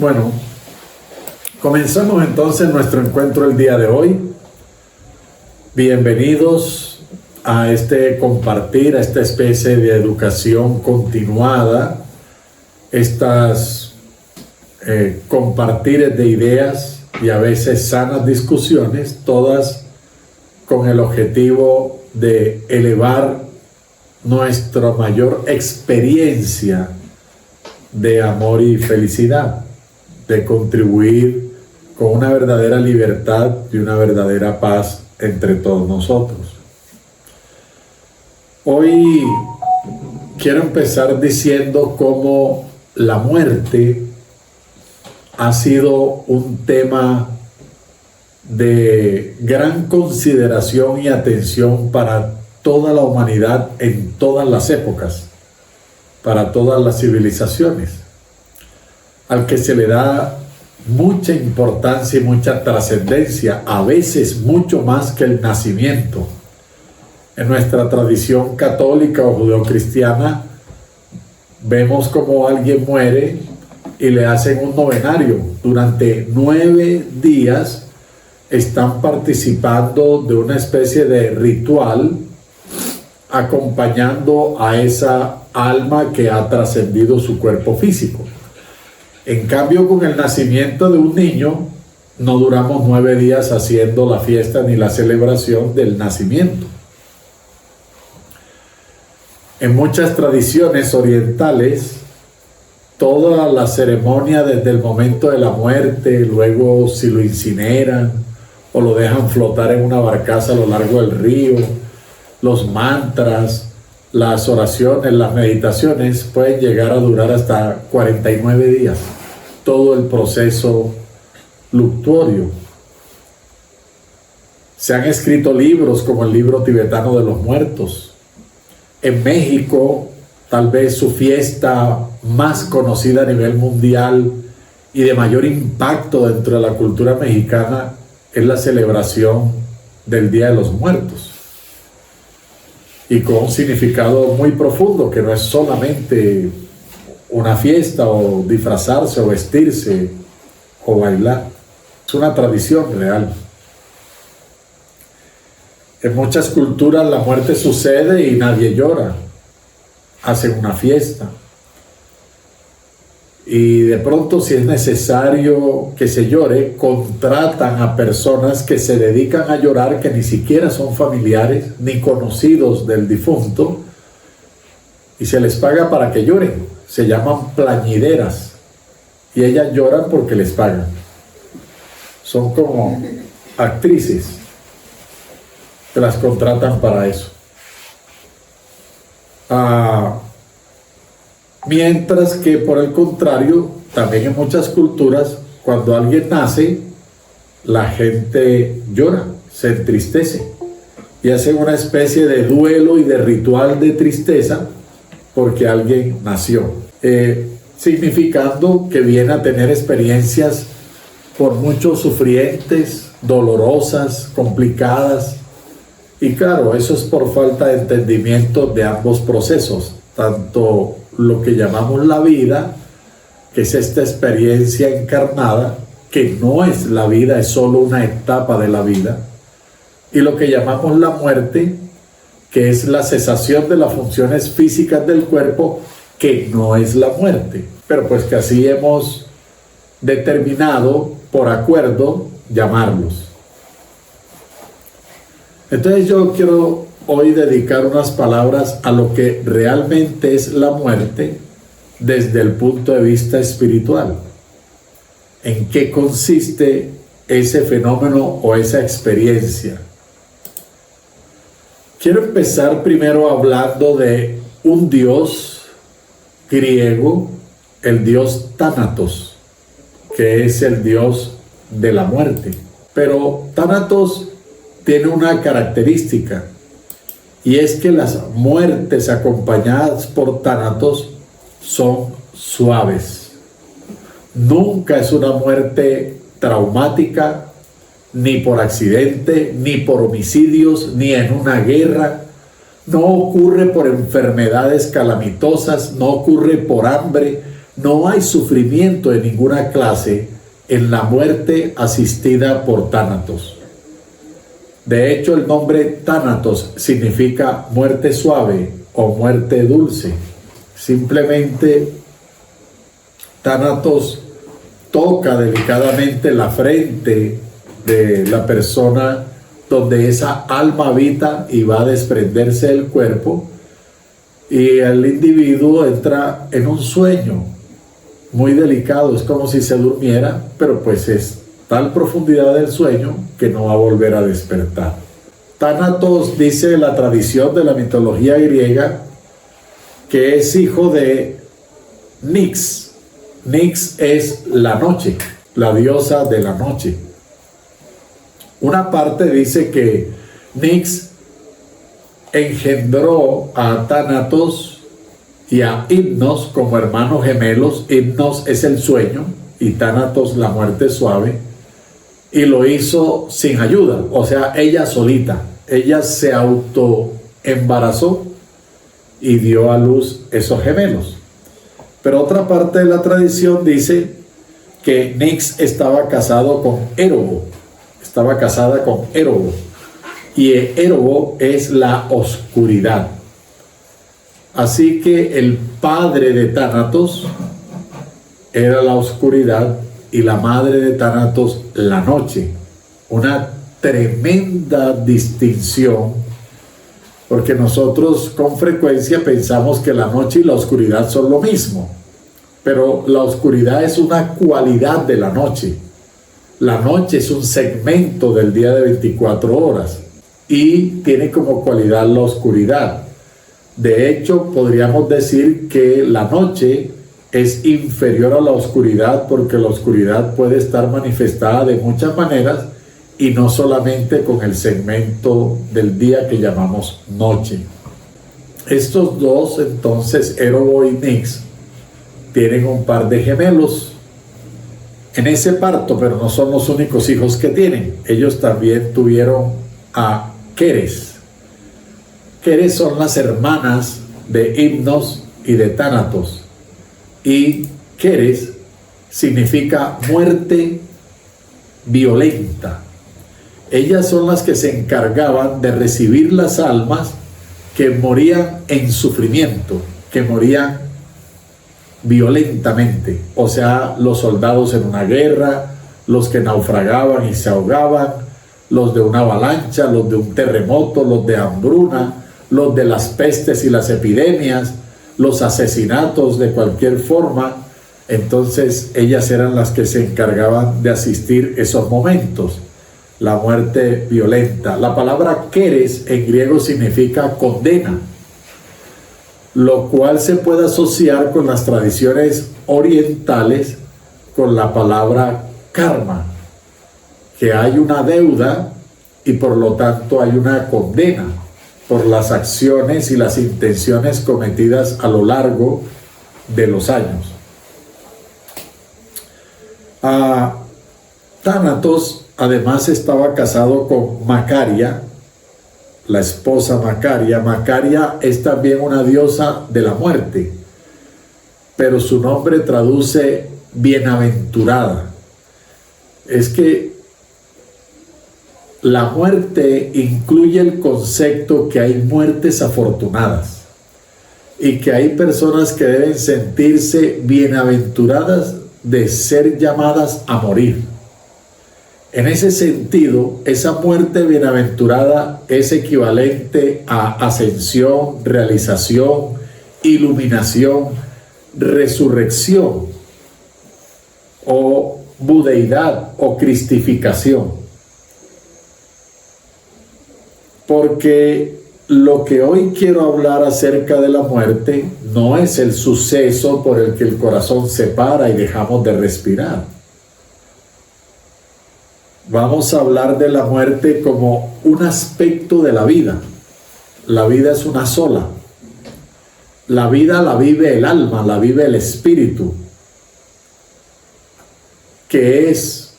Bueno, comenzamos entonces nuestro encuentro el día de hoy. Bienvenidos a este compartir, a esta especie de educación continuada, estas compartires de ideas y a veces sanas discusiones, todas con el objetivo de elevar nuestra mayor experiencia de amor y felicidad, de contribuir con una verdadera libertad y una verdadera paz entre todos nosotros. Hoy quiero empezar diciendo cómo la muerte ha sido un tema de gran consideración y atención para toda la humanidad en todas las épocas, para todas las civilizaciones, al que se le da mucha importancia y mucha trascendencia, a veces mucho más que el nacimiento. En nuestra tradición católica o judeocristiana vemos como alguien muere y le hacen un novenario. Durante 9 días están participando de una especie de ritual acompañando a esa alma que ha trascendido su cuerpo físico. En cambio, con el nacimiento de un niño, no duramos 9 días haciendo la fiesta ni la celebración del nacimiento. En muchas tradiciones orientales, toda la ceremonia desde el momento de la muerte, luego si lo incineran o lo dejan flotar en una barcaza a lo largo del río, los mantras, las oraciones, las meditaciones pueden llegar a durar hasta 49 días. Todo el proceso luctuorio. Se han escrito libros como el libro tibetano de los muertos. En México, tal vez su fiesta más conocida a nivel mundial y de mayor impacto dentro de la cultura mexicana es la celebración del Día de los Muertos. Y con un significado muy profundo, que no es solamente una fiesta o disfrazarse o vestirse o bailar. Es una tradición real. En muchas culturas la muerte sucede y nadie llora. Hacen una fiesta. Y de pronto, si es necesario que se llore, contratan a personas que se dedican a llorar, que ni siquiera son familiares ni conocidos del difunto, y se les paga para que lloren. Se llaman plañideras, y ellas lloran porque les pagan. Son como actrices que las contratan para eso. Mientras que, por el contrario, también en muchas culturas, cuando alguien nace, la gente llora, se entristece y hace una especie de duelo y de ritual de tristeza porque alguien nació, significando que viene a tener experiencias por mucho sufrientes, dolorosas, complicadas. Y claro, eso es por falta de entendimiento de ambos procesos, tanto lo que llamamos la vida, que es esta experiencia encarnada, que no es la vida, es solo una etapa de la vida, y lo que llamamos la muerte, que es la cesación de las funciones físicas del cuerpo, que no es la muerte, pero pues que así hemos determinado por acuerdo llamarlos. Entonces yo quiero hoy dedicar unas palabras a lo que realmente es la muerte desde el punto de vista espiritual. ¿En qué consiste ese fenómeno o esa experiencia? Quiero empezar primero hablando de un dios griego, el dios Tánatos, que es el dios de la muerte. Pero Tánatos tiene una característica, y es que las muertes acompañadas por Tánatos son suaves. Nunca es una muerte traumática, ni por accidente, ni por homicidios, ni en una guerra. No ocurre por enfermedades calamitosas, no ocurre por hambre, no hay sufrimiento de ninguna clase en la muerte asistida por Tánatos. De hecho, el nombre Tánatos significa muerte suave o muerte dulce. Simplemente Tánatos toca delicadamente la frente de la persona donde esa alma habita y va a desprenderse del cuerpo, y el individuo entra en un sueño muy delicado. Es como si se durmiera, pero pues es tal profundidad del sueño que no va a volver a despertar. Tánatos, dice la tradición de la mitología griega, que es hijo de Nix. Nix es la noche, la diosa de la noche. Una parte dice que Nix engendró a Tánatos y a Hipnos como hermanos gemelos. Hipnos es el sueño y Tánatos la muerte suave, y lo hizo sin ayuda, o sea, ella solita. Ella se autoembarazó y dio a luz esos gemelos. Pero otra parte de la tradición dice que Nix estaba casado con Érobo, estaba casada con Érobo, y Érobo es la oscuridad. Así que el padre de Tánatos era la oscuridad y la madre de Tánatos la noche. Una tremenda distinción, porque nosotros con frecuencia pensamos que la noche y la oscuridad son lo mismo, pero la oscuridad es una cualidad de la noche. La noche es un segmento del día de 24 horas y tiene como cualidad la oscuridad. De hecho, podríamos decir que la noche es inferior a la oscuridad, porque la oscuridad puede estar manifestada de muchas maneras y no solamente con el segmento del día que llamamos noche. Estos dos, entonces, Érobo y Nix, tienen un par de gemelos en ese parto, pero no son los únicos hijos que tienen. Ellos también tuvieron a Queres. Queres son las hermanas de Hipnos y de Tánatos, y Queres significa muerte violenta. Ellas son las que se encargaban de recibir las almas que morían en sufrimiento, que morían violentamente, o sea, los soldados en una guerra, los que naufragaban y se ahogaban, los de una avalancha, los de un terremoto, los de hambruna, los de las pestes y las epidemias, los asesinatos de cualquier forma. Entonces ellas eran las que se encargaban de asistir esos momentos, la muerte violenta. La palabra queres en griego significa condena, lo cual se puede asociar con las tradiciones orientales con la palabra karma, que hay una deuda y por lo tanto hay una condena por las acciones y las intenciones cometidas a lo largo de los años. Tánatos además estaba casado con Macaria, la esposa Macaria. Macaria es también una diosa de la muerte, pero su nombre traduce bienaventurada. Es que la muerte incluye el concepto que hay muertes afortunadas y que hay personas que deben sentirse bienaventuradas de ser llamadas a morir. En ese sentido, esa muerte bienaventurada es equivalente a ascensión, realización, iluminación, resurrección o budeidad o cristificación. Porque lo que hoy quiero hablar acerca de la muerte no es el suceso por el que el corazón se para y dejamos de respirar. Vamos a hablar de la muerte como un aspecto de la vida. La vida es una sola. La vida la vive el alma, la vive el espíritu, que es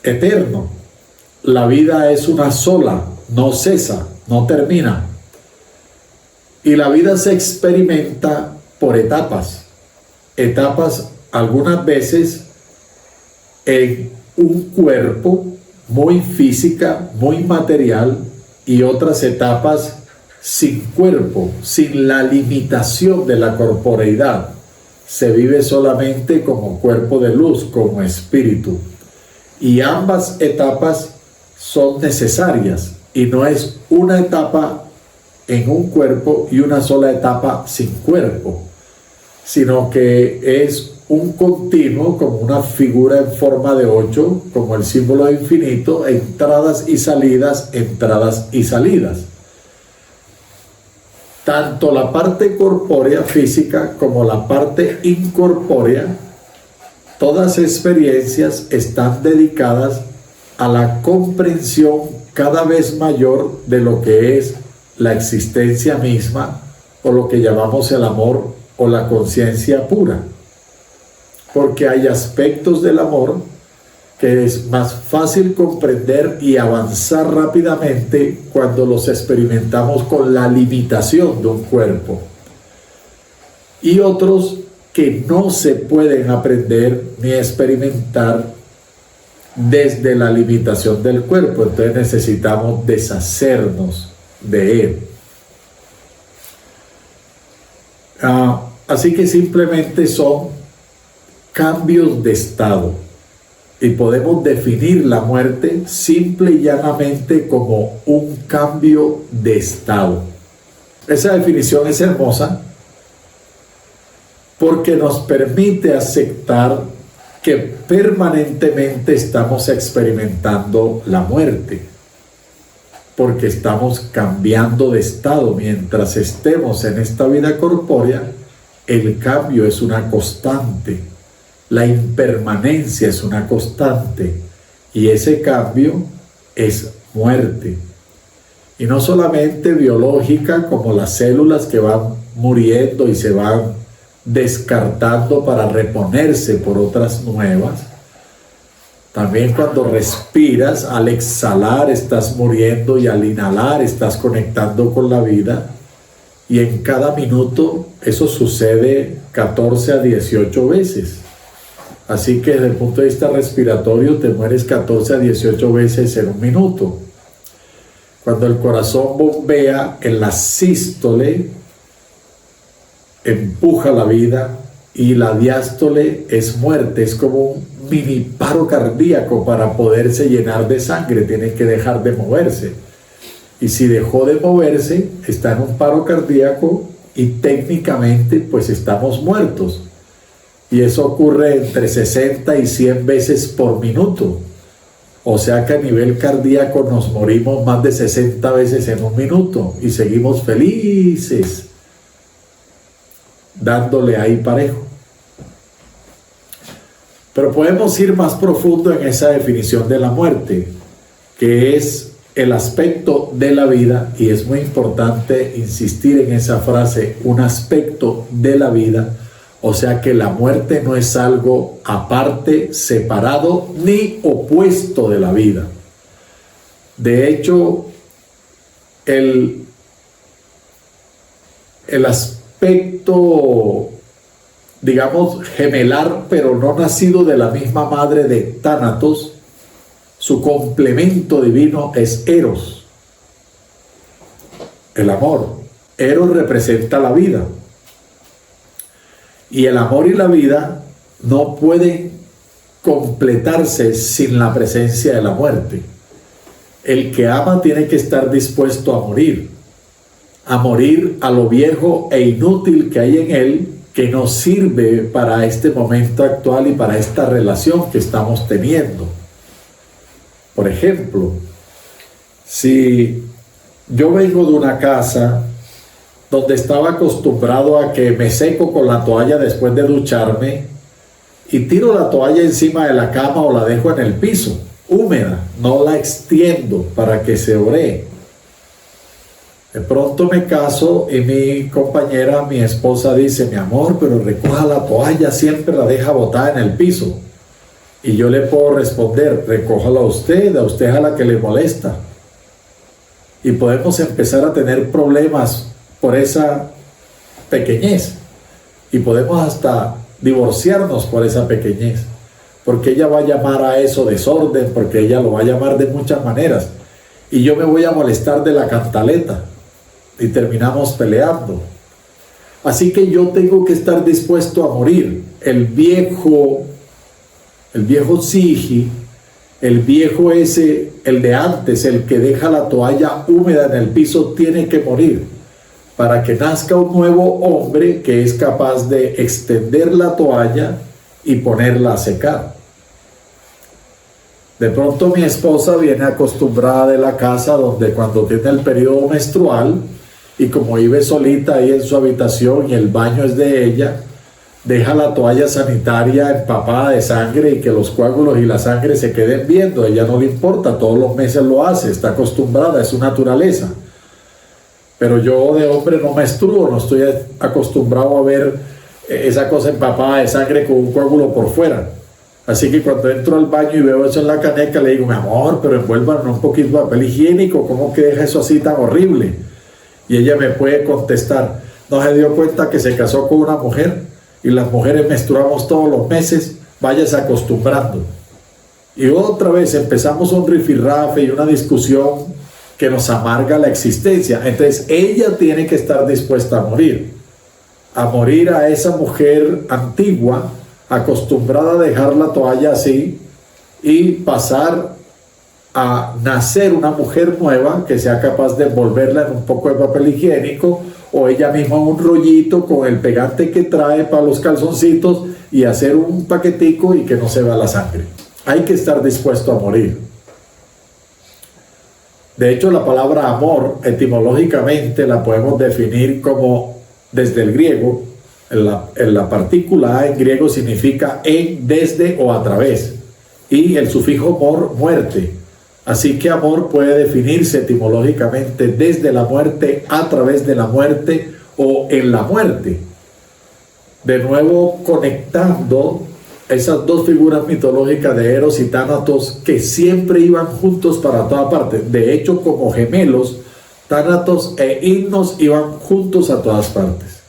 eterno. La vida es una sola, no cesa, no termina. Y la vida se experimenta por etapas. etapas algunas veces en un cuerpo muy física, muy material, y otras etapas sin cuerpo, sin la limitación de la corporeidad. Se vive solamente como cuerpo de luz, como espíritu. Y ambas etapas son necesarias, y no es una etapa en un cuerpo y una sola etapa sin cuerpo, sino que es un continuo, como una figura en forma de 8, como el símbolo de infinito, entradas y salidas, entradas y salidas. Tanto la parte corpórea física como la parte incorpórea, todas experiencias están dedicadas a la comprensión cada vez mayor de lo que es la existencia misma, o lo que llamamos el amor o la conciencia pura. Porque hay aspectos del amor que es más fácil comprender y avanzar rápidamente cuando los experimentamos con la limitación de un cuerpo, y otros que no se pueden aprender ni experimentar desde la limitación del cuerpo. Entonces necesitamos deshacernos de él. Así que simplemente son cambios de estado, y podemos definir la muerte simple y llanamente como un cambio de estado. Esa definición es hermosa porque nos permite aceptar que permanentemente estamos experimentando la muerte, porque estamos cambiando de estado. Mientras estemos en esta vida corpórea, el cambio es una constante. La impermanencia es una constante, y ese cambio es muerte. Y no solamente biológica, como las células que van muriendo y se van descartando para reponerse por otras nuevas. También cuando respiras, al exhalar estás muriendo, y al inhalar estás conectando con la vida. Y en cada minuto eso sucede 14 a 18 veces. Así que desde el punto de vista respiratorio te mueres 14 a 18 veces en un minuto. Cuando el corazón bombea en la sístole, empuja la vida, y la diástole es muerte. Es como un mini paro cardíaco. Para poderse llenar de sangre tiene que dejar de moverse, y si dejó de moverse está en un paro cardíaco, y técnicamente pues estamos muertos. Y eso ocurre entre 60 y 100 veces por minuto. O sea que a nivel cardíaco nos morimos más de 60 veces en un minuto, y seguimos felices, dándole ahí parejo. Pero podemos ir más profundo en esa definición de la muerte, que es el aspecto de la vida, y es muy importante insistir en esa frase, un aspecto de la vida. O sea que la muerte no es algo aparte, separado, ni opuesto de la vida. De hecho, el aspecto, digamos, gemelar, pero no nacido de la misma madre de Tánatos, su complemento divino es Eros, el amor. Eros representa la vida. Y el amor y la vida no pueden completarse sin la presencia de la muerte. El que ama tiene que estar dispuesto a morir a lo viejo e inútil que hay en él, que no sirve para este momento actual y para esta relación que estamos teniendo. Por ejemplo, si yo vengo de una casa donde estaba acostumbrado a que me seco con la toalla después de ducharme, y tiro la toalla encima de la cama o la dejo en el piso, húmeda, no la extiendo para que se oree. De pronto me caso y mi compañera, mi esposa, dice: mi amor, pero recoja la toalla, siempre la deja botada en el piso. Y yo le puedo responder: recójala a usted es a la que le molesta. Y podemos empezar a tener problemas por esa pequeñez, y podemos hasta divorciarnos por esa pequeñez, porque ella va a llamar a eso desorden, porque ella lo va a llamar de muchas maneras, y yo me voy a molestar de la cantaleta, y terminamos peleando. Así que yo tengo que estar dispuesto a morir. El viejo Sigi, el viejo ese, el de antes, el que deja la toalla húmeda en el piso, tiene que morir para que nazca un nuevo hombre que es capaz de extender la toalla y ponerla a secar. De pronto mi esposa viene acostumbrada de la casa donde cuando tiene el periodo menstrual y como vive solita ahí en su habitación y el baño es de ella, deja la toalla sanitaria empapada de sangre y que los coágulos y la sangre se queden viendo. A ella no le importa, todos los meses lo hace, está acostumbrada, es su naturaleza. Pero yo de hombre no menstruo, no estoy acostumbrado a ver esa cosa empapada de sangre con un coágulo por fuera. Así que cuando entro al baño y veo eso en la caneca, le digo, mi amor, pero envuélvanlo un poquito de papel higiénico, ¿cómo que deja eso así tan horrible? Y ella me puede contestar, ¿no se dio cuenta que se casó con una mujer? Y las mujeres menstruamos todos los meses, váyase acostumbrando. Y otra vez empezamos un rifirrafe y una discusión que nos amarga la existencia. Entonces ella tiene que estar dispuesta a morir a esa mujer antigua, acostumbrada a dejar la toalla así, y pasar a nacer una mujer nueva que sea capaz de envolverla en un poco de papel higiénico o ella misma un rollito con el pegante que trae para los calzoncitos y hacer un paquetico y que no se vea la sangre. Hay que estar dispuesto a morir. De hecho, la palabra amor, etimológicamente, la podemos definir como, desde el griego, en la partícula A en griego significa en, desde o a través. Y el sufijo mor, muerte. Así que amor puede definirse etimológicamente desde la muerte, a través de la muerte o en la muerte. De nuevo, conectando esas dos figuras mitológicas de Eros y Tánatos que siempre iban juntos para toda parte. De hecho, como gemelos, Tánatos e Hipnos iban juntos a todas partes.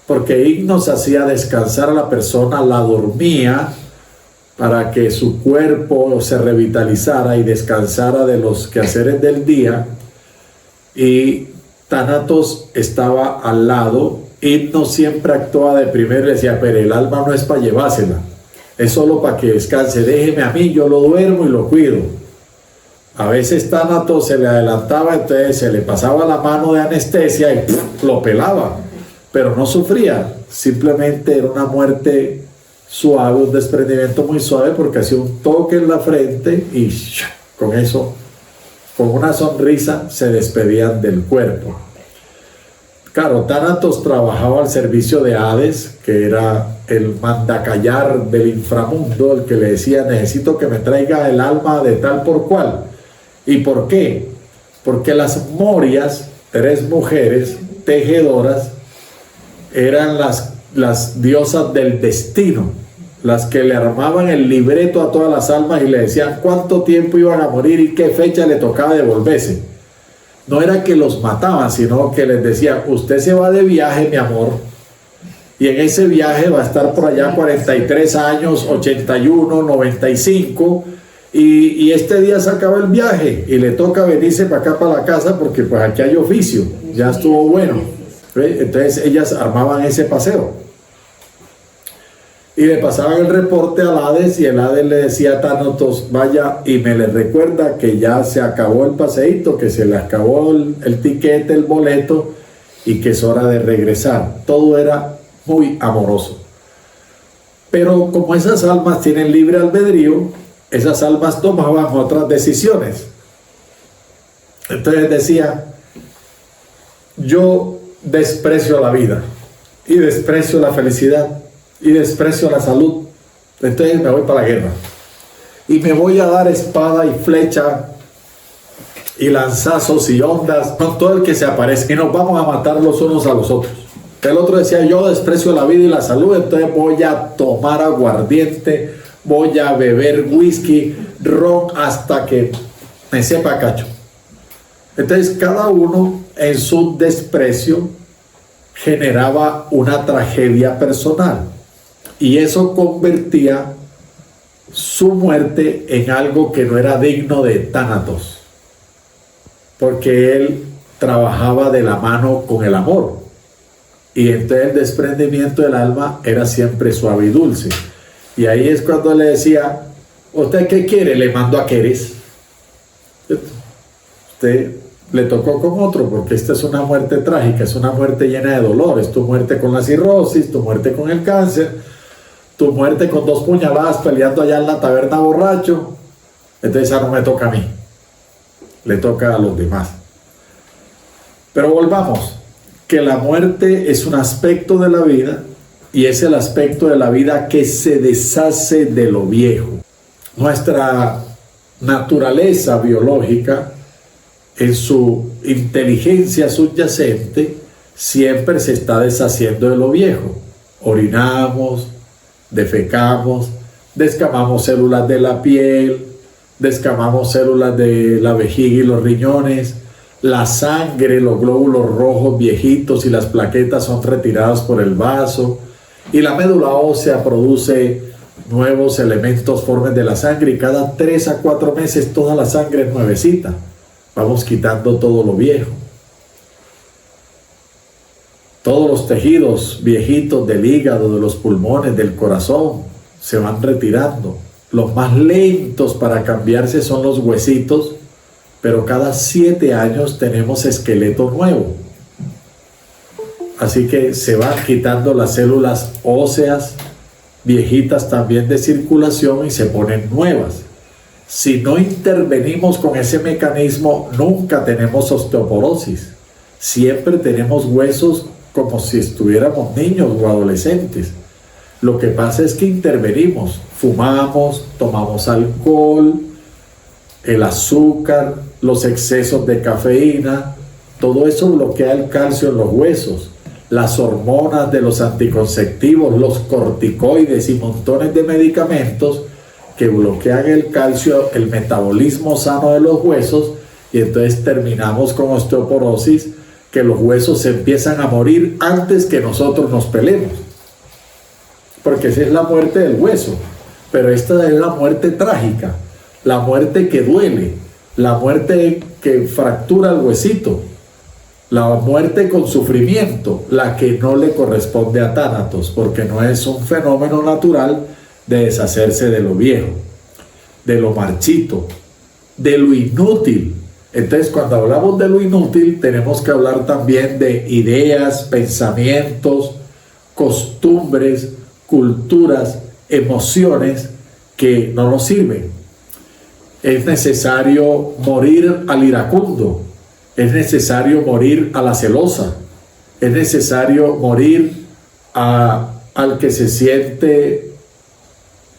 Porque Hipnos hacía descansar a la persona, la dormía para que su cuerpo se revitalizara y descansara de los quehaceres del día. Y Tánatos estaba al lado. Hipnos siempre actuaba de primero y le decía, pero el alma no es para llevársela, es solo para que descanse, déjeme a mí, yo lo duermo y lo cuido. A veces Tánatos se le adelantaba, entonces se le pasaba la mano de anestesia y lo pelaba, pero no sufría, simplemente era una muerte suave, un desprendimiento muy suave porque hacía un toque en la frente y con eso, con una sonrisa, se despedían del cuerpo. Claro, Tánatos trabajaba al servicio de Hades, que era el mandacallar del inframundo, el que le decía, necesito que me traiga el alma de tal por cual. ¿Y por qué? Porque las Morias, 3 mujeres tejedoras, eran las diosas del destino, las que le armaban el libreto a todas las almas y le decían cuánto tiempo iban a morir y qué fecha le tocaba devolverse. No era que los mataban, sino que les decían, usted se va de viaje, mi amor, y en ese viaje va a estar por allá 43 años, 81, 95, y este día se acaba el viaje, y le toca venirse para acá, para la casa, porque pues aquí hay oficio, ya estuvo bueno. Entonces ellas armaban ese paseo. Y le pasaban el reporte al Hades y el Hades le decía a Tánatos, vaya y me le recuerda que ya se acabó el paseíto, que se le acabó el tiquete, el boleto y que es hora de regresar. Todo era muy amoroso. Pero como esas almas tienen libre albedrío, esas almas tomaban otras decisiones. Entonces decía, yo desprecio la vida y desprecio la felicidad y desprecio la salud, entonces me voy para la guerra y me voy a dar espada y flecha y lanzazos y ondas con todo el que se aparezca y nos vamos a matar los unos a los otros. El otro decía, yo desprecio la vida y la salud, entonces voy a tomar aguardiente, voy a beber whisky, ron hasta que me sepa cacho. Entonces cada uno en su desprecio generaba una tragedia personal. y eso convertía su muerte en algo que no era digno de Tánatos, porque él trabajaba de la mano con el amor, y entonces el desprendimiento del alma era siempre suave y dulce. Y ahí es cuando le decía: ¿usted qué quiere? Le mando a Querés. Usted le tocó con otro, porque esta es una muerte trágica, es una muerte llena de dolores. Tu muerte con la cirrosis, tu muerte con el cáncer, tu muerte con 2 puñaladas peleando allá en la taberna borracho. Entonces esa no me toca a mí, le toca a los demás. Pero volvamos, que la muerte es un aspecto de la vida, y es el aspecto de la vida que se deshace de lo viejo. Nuestra naturaleza biológica, en su inteligencia subyacente, siempre se está deshaciendo de lo viejo. Orinamos, defecamos, descamamos células de la piel, descamamos células de la vejiga y los riñones, la sangre, los glóbulos rojos viejitos y las plaquetas son retiradas por el vaso, y la médula ósea produce nuevos elementos, formas de la sangre, y cada 3 a 4 meses toda la sangre es nuevecita. Vamos quitando todo lo viejo. Todos los tejidos viejitos del hígado, de los pulmones, del corazón, se van retirando. Los más lentos para cambiarse son los huesitos, pero cada 7 años tenemos esqueleto nuevo. Así que se van quitando las células óseas viejitas también de circulación y se ponen nuevas. Si no intervenimos con ese mecanismo, nunca tenemos osteoporosis. Siempre tenemos huesos como si estuviéramos niños o adolescentes. Lo que pasa es que intervenimos, fumamos, tomamos alcohol, el azúcar, los excesos de cafeína, todo eso bloquea el calcio en los huesos. Las hormonas de los anticonceptivos, los corticoides y montones de medicamentos que bloquean el calcio, el metabolismo sano de los huesos, y entonces terminamos con osteoporosis, que los huesos se empiezan a morir antes que nosotros nos pelemos, porque esa es la muerte del hueso. Pero esta es la muerte trágica, la muerte que duele, la muerte que fractura el huesito, la muerte con sufrimiento, la que no le corresponde a Tánatos, porque no es un fenómeno natural de deshacerse de lo viejo, de lo marchito, de lo inútil. Entonces, cuando hablamos de lo inútil, tenemos que hablar también de ideas, pensamientos, costumbres, culturas, emociones que no nos sirven. Es necesario morir al iracundo, es necesario morir a la celosa, es necesario morir al que se siente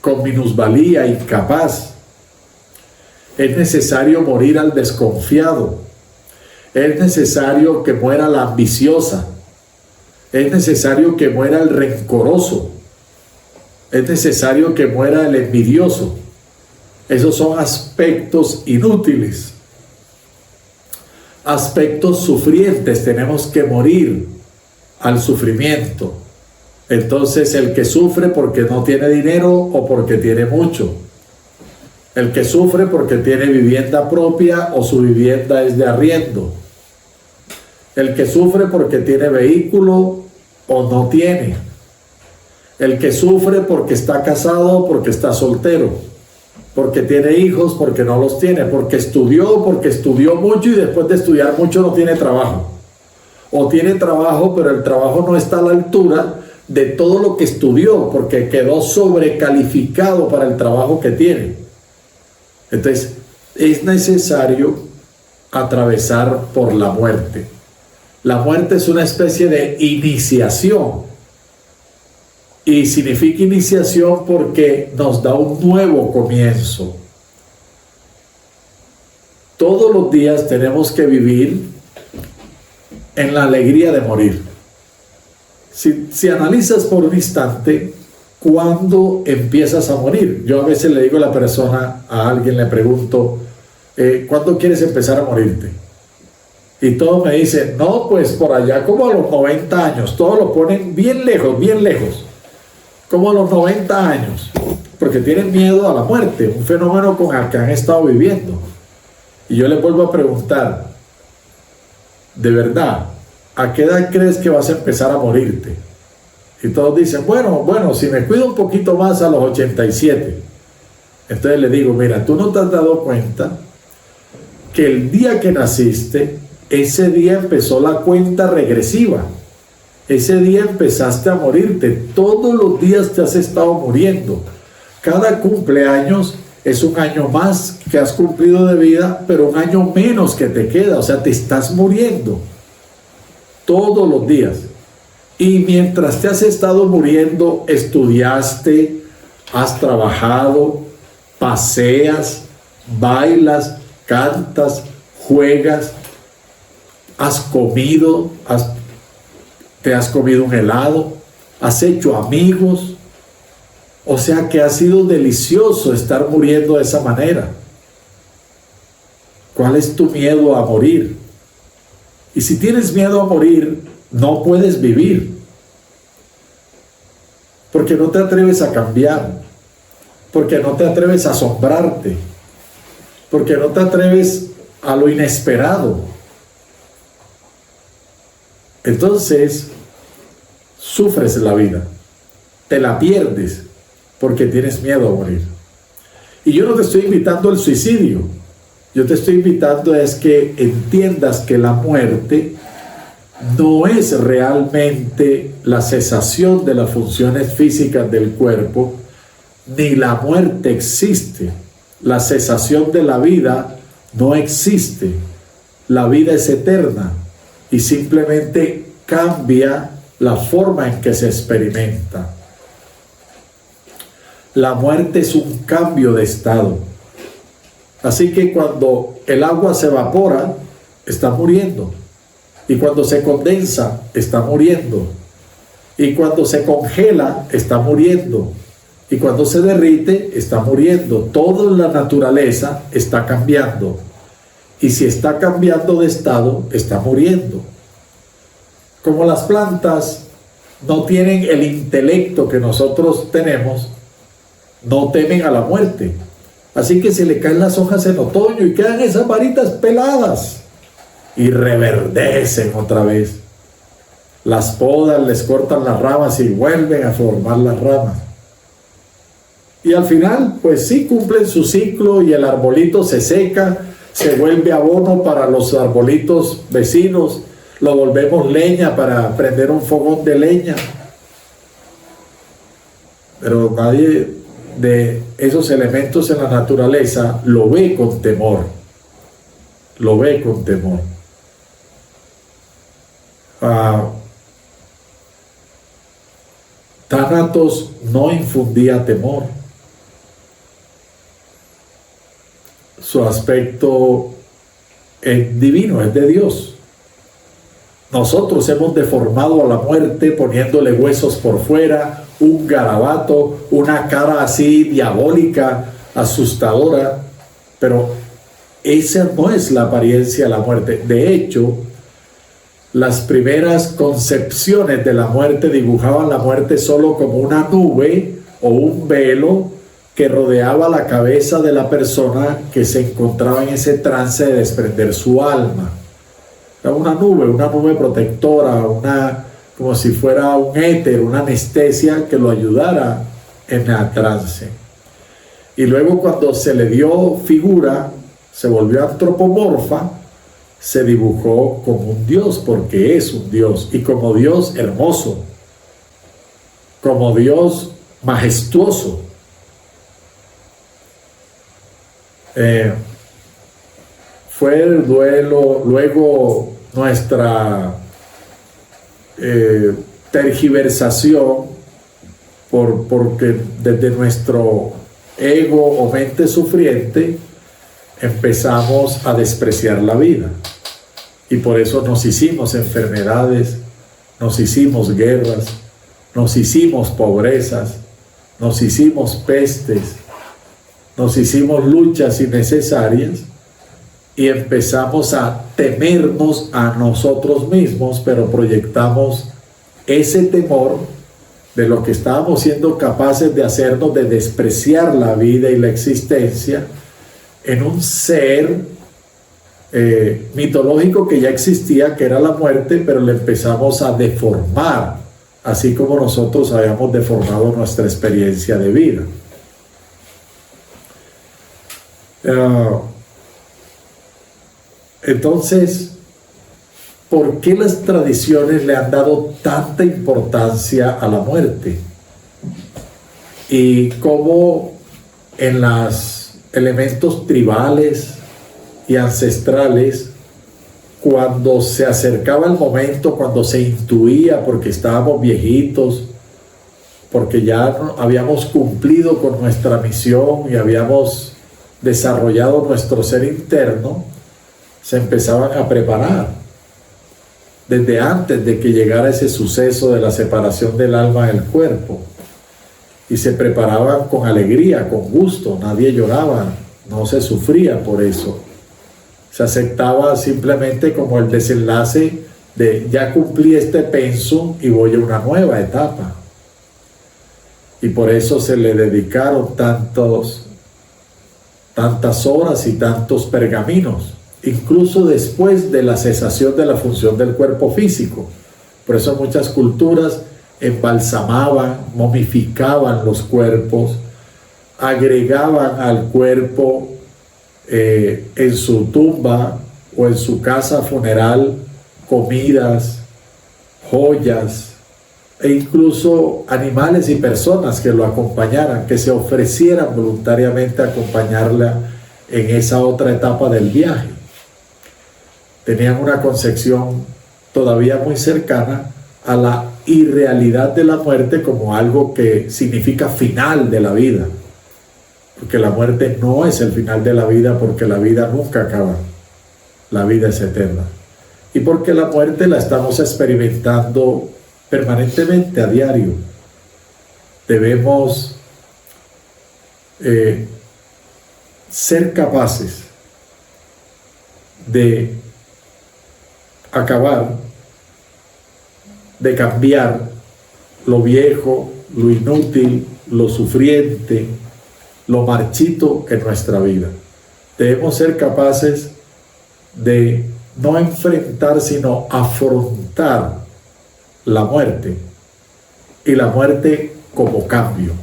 con minusvalía, incapaz. Es necesario morir al desconfiado. Es necesario que muera la ambiciosa. Es necesario que muera el rencoroso. Es necesario que muera el envidioso. Esos son aspectos inútiles. Aspectos sufrientes. Tenemos que morir al sufrimiento. Entonces, el que sufre porque no tiene dinero o porque tiene mucho. El que sufre porque tiene vivienda propia o su vivienda es de arriendo. El que sufre porque tiene vehículo o no tiene. El que sufre porque está casado o porque está soltero. Porque tiene hijos, porque no los tiene. Porque estudió mucho y después de estudiar mucho no tiene trabajo. O tiene trabajo, pero el trabajo no está a la altura de todo lo que estudió, porque quedó sobrecalificado para el trabajo que tiene. Entonces, es necesario atravesar por la muerte. La muerte es una especie de iniciación. Y significa iniciación porque nos da un nuevo comienzo. Todos los días tenemos que vivir en la alegría de morir. Si analizas por un instante, ¿cuándo empiezas a morir? Yo a veces le digo a la persona, a alguien le pregunto, ¿cuándo quieres empezar a morirte? Y todos me dicen, no, pues por allá como a los 90 años, todos lo ponen bien lejos, bien lejos. como a los 90 años, porque tienen miedo a la muerte, un fenómeno con el que han estado viviendo. Y yo les vuelvo a preguntar, de verdad, ¿a qué edad crees que vas a empezar a morirte? Y todos dicen, bueno, si me cuido un poquito más a los 87. Entonces le digo, mira, tú no te has dado cuenta que el día que naciste, ese día empezó la cuenta regresiva. Ese día empezaste a morirte. Todos los días te has estado muriendo. Cada cumpleaños es un año más que has cumplido de vida, pero un año menos que te queda. O sea, te estás muriendo todos los días. Y mientras te has estado muriendo, estudiaste, has trabajado, paseas, bailas, cantas, juegas, has comido, te has comido un helado, has hecho amigos. O sea que ha sido delicioso estar muriendo de esa manera. ¿Cuál es tu miedo a morir? Y si tienes miedo a morir, no puedes vivir. Porque no te atreves a cambiar. Porque no te atreves a asombrarte. Porque no te atreves a lo inesperado. Entonces, sufres la vida. Te la pierdes porque tienes miedo a morir. Y yo no te estoy invitando al suicidio. Yo te estoy invitando es que entiendas que la muerte no es realmente la cesación de las funciones físicas del cuerpo, ni la muerte existe. La cesación de la vida no existe. La vida es eterna y simplemente cambia la forma en que se experimenta. La muerte es un cambio de estado. Así que cuando el agua se evapora, está muriendo. Y cuando se condensa, está muriendo. Y cuando se congela, está muriendo. Y cuando se derrite, está muriendo. Todo en la naturaleza está cambiando. Y si está cambiando de estado, está muriendo. Como las plantas no tienen el intelecto que nosotros tenemos, no temen a la muerte. Así que se le caen las hojas en otoño y quedan esas varitas peladas y reverdecen otra vez. Las podan, les cortan las ramas y vuelven a formar las ramas. Y al final, pues sí, cumplen su ciclo y el arbolito se seca, se vuelve abono para los arbolitos vecinos, lo volvemos leña para prender un fogón de leña. Pero nadie de esos elementos en la naturaleza lo ve con temor. Lo ve con temor. Thanatos no infundía temor. Su aspecto es divino, es de Dios. Nosotros hemos deformado a la muerte poniéndole huesos por fuera, un garabato, una cara así diabólica, asustadora, pero esa no es la apariencia de la muerte. De hecho, las primeras concepciones de la muerte dibujaban la muerte solo como una nube o un velo que rodeaba la cabeza de la persona que se encontraba en ese trance de desprender su alma. Era una nube protectora, como si fuera un éter, una anestesia que lo ayudara en el trance. Y luego cuando se le dio figura, se volvió antropomorfa, se dibujó como un Dios, porque es un Dios, y como Dios hermoso, como Dios majestuoso. Fue el duelo, luego nuestra tergiversación, porque desde nuestro ego o mente sufriente empezamos a despreciar la vida. Y por eso nos hicimos enfermedades, nos hicimos guerras, nos hicimos pobrezas, nos hicimos pestes, nos hicimos luchas innecesarias y empezamos a temernos a nosotros mismos, pero proyectamos ese temor de lo que estábamos siendo capaces de hacernos, de despreciar la vida y la existencia, en un ser mitológico que ya existía, que era la muerte, pero le empezamos a deformar, así como nosotros habíamos deformado nuestra experiencia de vida. Entonces, ¿por qué las tradiciones le han dado tanta importancia a la muerte? Y cómo en los elementos tribales y ancestrales, cuando se acercaba el momento, cuando se intuía, porque estábamos viejitos, porque ya habíamos cumplido con nuestra misión y habíamos desarrollado nuestro ser interno, se empezaban a preparar desde antes de que llegara ese suceso de la separación del alma del cuerpo, y se preparaban con alegría, con gusto, nadie lloraba, no se sufría por eso, se aceptaba simplemente como el desenlace de ya cumplí este penso y voy a una nueva etapa. Y por eso se le dedicaron tantas horas y tantos pergaminos, incluso después de la cesación de la función del cuerpo físico. Por eso muchas culturas embalsamaban, momificaban los cuerpos, agregaban al cuerpo en su tumba o en su casa funeral comidas, joyas e incluso animales y personas que lo acompañaran, que se ofrecieran voluntariamente a acompañarla en esa otra etapa del viaje. Tenían una concepción todavía muy cercana a la irrealidad de la muerte como algo que significa final de la vida, porque la muerte no es el final de la vida, porque la vida nunca acaba, la vida es eterna, y porque la muerte la estamos experimentando permanentemente, a diario. Debemos ser capaces de acabar, de cambiar lo viejo, lo inútil, lo sufriente, lo marchito en nuestra vida. Debemos ser capaces de no enfrentar, sino afrontar la muerte, y la muerte como cambio,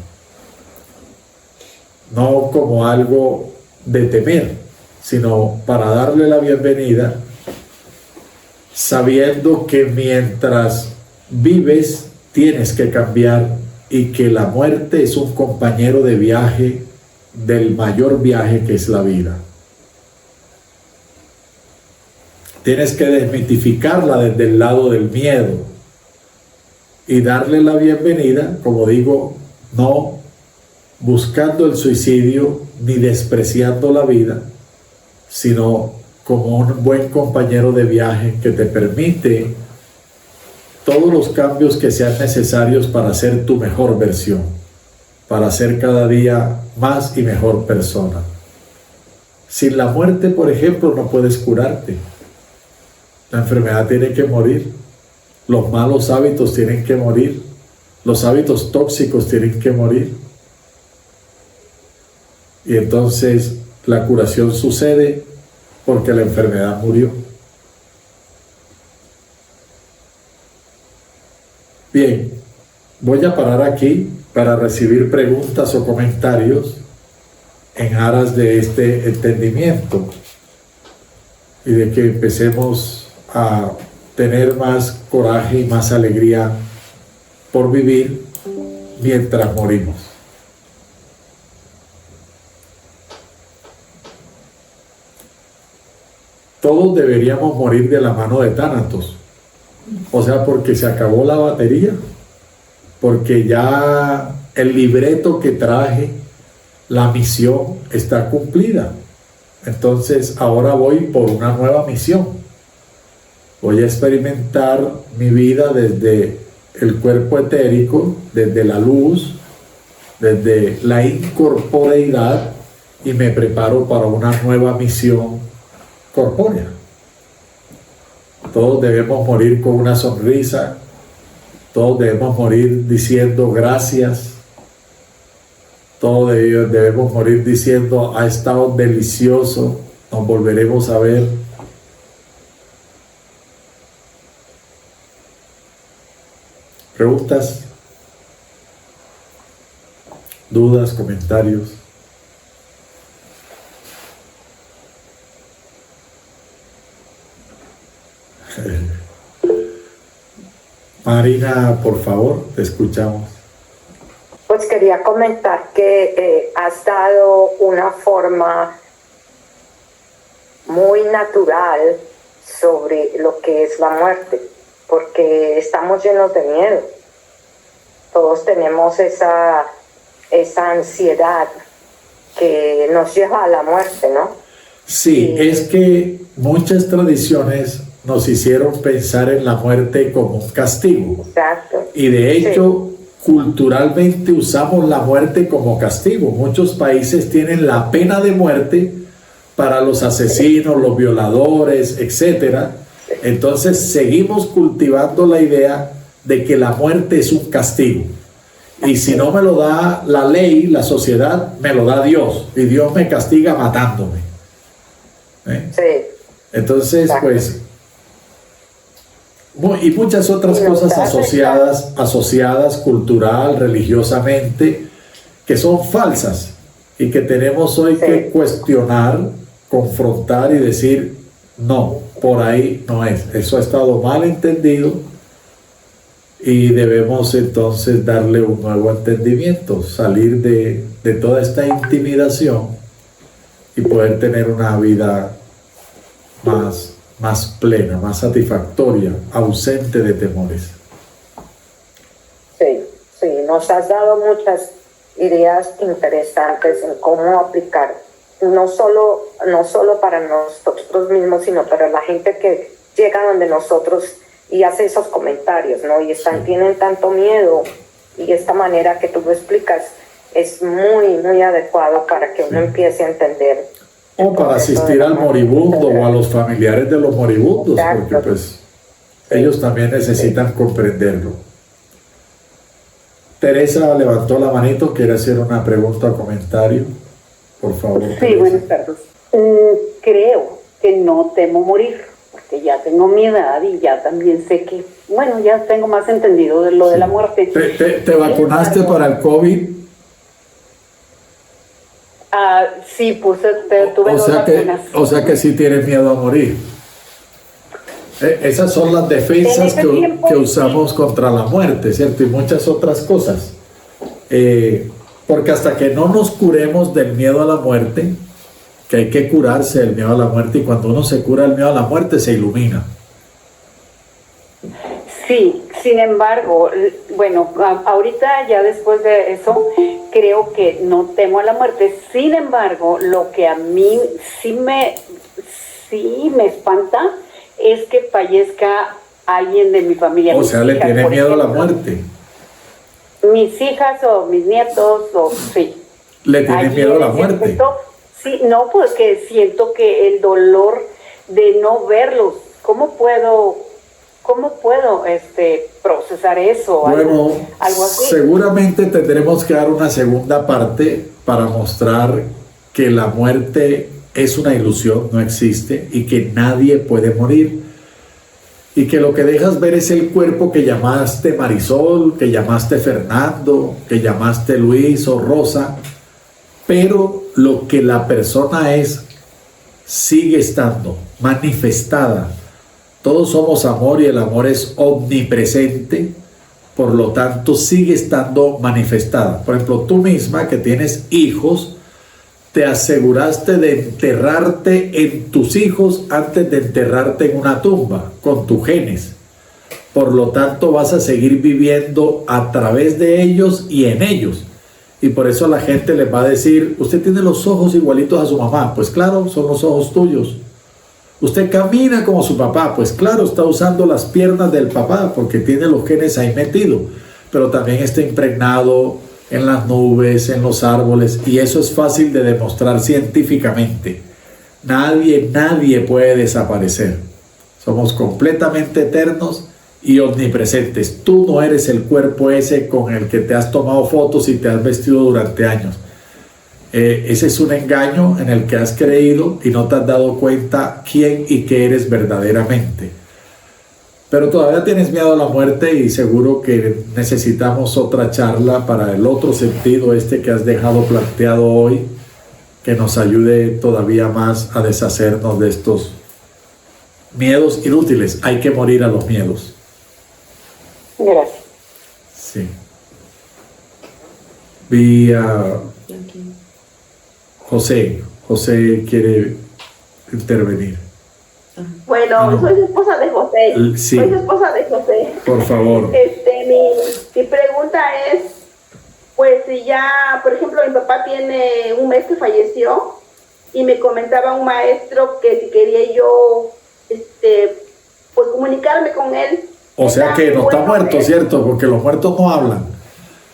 no como algo de temer, sino para darle la bienvenida, sabiendo que mientras vives tienes que cambiar y que la muerte es un compañero de viaje, del mayor viaje que es la vida. Tienes que desmitificarla desde el lado del miedo y darle la bienvenida, como digo, no buscando el suicidio ni despreciando la vida, sino como un buen compañero de viaje que te permite todos los cambios que sean necesarios para ser tu mejor versión, para ser cada día más y mejor persona. Sin la muerte, por ejemplo, no puedes curarte. La enfermedad tiene que morir, los malos hábitos tienen que morir, los hábitos tóxicos tienen que morir. Y entonces la curación sucede porque la enfermedad murió. Bien, voy a parar aquí para recibir preguntas o comentarios en aras de este entendimiento y de que empecemos a tener más coraje y más alegría por vivir mientras morimos. Todos deberíamos morir de la mano de Thanatos, o sea, porque se acabó la batería, porque ya el libreto que traje, la misión está cumplida. Entonces ahora voy por una nueva misión. Voy a experimentar mi vida desde el cuerpo etérico, desde la luz, desde la incorporeidad, y me preparo para una nueva misión corpórea. Todos debemos morir con una sonrisa, Todos debemos morir diciendo gracias. Todos debemos morir diciendo ha estado delicioso, nos volveremos a ver. ¿Preguntas? ¿Dudas? ¿Comentarios? Marina, por favor, te escuchamos. Pues quería comentar que has dado una forma muy natural sobre lo que es la muerte, porque estamos llenos de miedo. Todos tenemos esa ansiedad que nos lleva a la muerte, ¿no? Sí, es que muchas tradiciones nos hicieron pensar en la muerte como un castigo. Exacto. Y de hecho, culturalmente usamos la muerte como castigo. Muchos países tienen la pena de muerte para los asesinos, los violadores, etc. Entonces seguimos cultivando la idea de que la muerte es un castigo. Y si no me lo da la ley, la sociedad, me lo da Dios. Y Dios me castiga matándome. Sí. Entonces, pues, y muchas otras cosas asociadas cultural, religiosamente, que son falsas y que tenemos hoy que cuestionar, confrontar y decir, no, por ahí no es. Eso ha estado mal entendido y debemos entonces darle un nuevo entendimiento, salir de toda esta intimidación y poder tener una vida más plena, más satisfactoria, ausente de temores. Sí, nos has dado muchas ideas interesantes en cómo aplicar, no solo para nosotros mismos, sino para la gente que llega donde nosotros y hace esos comentarios, ¿no? Y tienen tanto miedo, y esta manera que tú lo explicas es muy, muy adecuado para que uno empiece a entender. O para asistir al moribundo o a los familiares de los moribundos, porque pues ellos también necesitan comprenderlo. Teresa levantó la manito, quiere hacer una pregunta o comentario, por favor. Sí, Teresa. buenas tardes. Creo que no temo morir, porque ya tengo mi edad y ya también sé que, bueno, ya tengo más entendido de lo de la muerte. ¿Te vacunaste para el COVID? Sí, tuve dos vacunas. O sea que sí tienes miedo a morir. Esas son las defensas que usamos contra la muerte, ¿cierto? Y muchas otras cosas. Porque hasta que no nos curemos del miedo a la muerte, que hay que curarse del miedo a la muerte, y cuando uno se cura del miedo a la muerte, se ilumina. Sí, sin embargo, bueno, ahorita ya después de eso, creo que no temo a la muerte. Sin embargo, lo que a mí sí me espanta es que fallezca alguien de mi familia. O sea, le tiene miedo a la muerte. Mis hijas o mis nietos, sí. ¿Le tiene miedo a la muerte? Sí, no, porque siento que el dolor de no verlos, ¿cómo puedo procesar eso? Bueno, algo así. Seguramente tendremos que dar una segunda parte para mostrar que la muerte es una ilusión, no existe, y que nadie puede morir. Y que lo que dejas ver es el cuerpo que llamaste Marisol, que llamaste Fernando, que llamaste Luis o Rosa, pero lo que la persona es sigue estando manifestada. Todos somos amor y el amor es omnipresente, por lo tanto sigue estando manifestada. Por ejemplo, tú misma que tienes hijos, te aseguraste de enterrarte en tus hijos antes de enterrarte en una tumba, con tus genes. Por lo tanto, vas a seguir viviendo a través de ellos y en ellos. Y por eso la gente les va a decir, usted tiene los ojos igualitos a su mamá. Pues claro, son los ojos tuyos. Usted camina como su papá, pues claro, está usando las piernas del papá porque tiene los genes ahí metidos, pero también está impregnado en las nubes, en los árboles, y eso es fácil de demostrar científicamente. Nadie puede desaparecer. Somos completamente eternos y omnipresentes. Tú no eres el cuerpo ese con el que te has tomado fotos y te has vestido durante años. Ese es un engaño en el que has creído y no te has dado cuenta quién y qué eres verdaderamente. Pero todavía tienes miedo a la muerte y seguro que necesitamos otra charla para el otro sentido que has dejado planteado hoy, que nos ayude todavía más a deshacernos de estos miedos inútiles. Hay que morir a los miedos. Gracias. Sí. Vi a José. José quiere intervenir. Bueno, soy su esposa de José. Sí. Soy su esposa de José. Por favor. Mi pregunta es, pues si ya, por ejemplo, mi papá tiene un mes que falleció y me comentaba un maestro que si quería yo, pues comunicarme con él. O sea que no está muerto, ¿cierto? Porque los muertos no hablan.